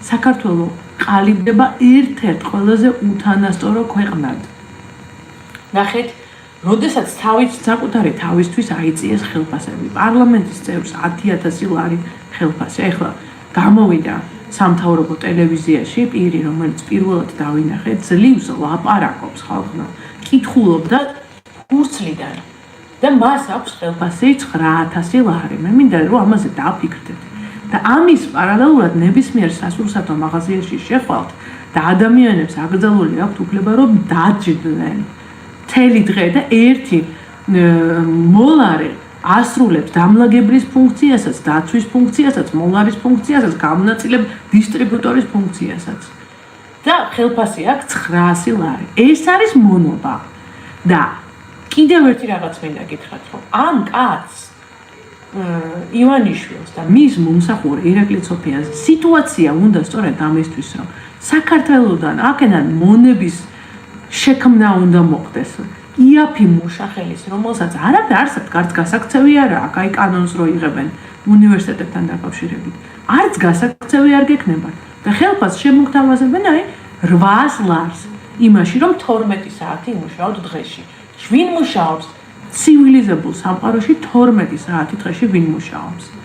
საქართველო ყალიბდება ერთ-ერთ ყველაზე უთანასწორო ქვეყნად. ნახეთ, როდესაც საკუთარი თავისთვის აიწიეს ხელფასები, პარლამენტის წევრს 10,000 ლარი ხელფასი. ეხლა გამოვიდა სამთავრობო ტელევიზიაში პირი, რომელიც პირველად დავინახეთ, ძლივს ლაპარაკობს ხალხმა, კითხულობდა ხურცლიდან და მას აქვს ხელფასი 9,000 ლარი. მე მინდა რომ ამაზე დაფიქრდეთ. და ამის პარალელურად ნებისმიერ სასურსათო მაღაზიაში შეხვალთ და ადამიანებს აკრძალული აქვთ უფლება რომ დაჯდნენ მთელი დღე და ერთი მოლარე ასრულებს დამლაგებლის ფუნქციასაც, დაცვის ფუნქციასაც, მოლარის ფუნქციასაც, გამონაწილებ დისტრიბუტორის ფუნქციასაც. და ხელფასი აქვს 900 ლარი. ეს არის მონობა. და კიდევ ერთი რაღაც მინდა გითხრათ, რომ ამ კაცს ივანიშვილს და მის მომსახურე ირაკლი სოფიას სიტუაცია უნდა სწორედ ამისთვის, რომ საქართველოსთან აქედან მონების შექმნა უნდა მოხდეს. იაფი მუშახელის, რომელსაც არც გასაქცევი არა აქვს, აი კანონს რო იღებენ უნივერსიტეტებთან დაკავშირებით. არც გასაქცევი არ გექნებათ და ხელფასს შემოგთავაზებენ აი 800 ლარს იმაში, რომ 12 საათი იმუშაოთ დღეში. ვინ მუშაობს? ცივილიზებულ სამყაროში 12 საათი დღეში ვინ მუშაობს?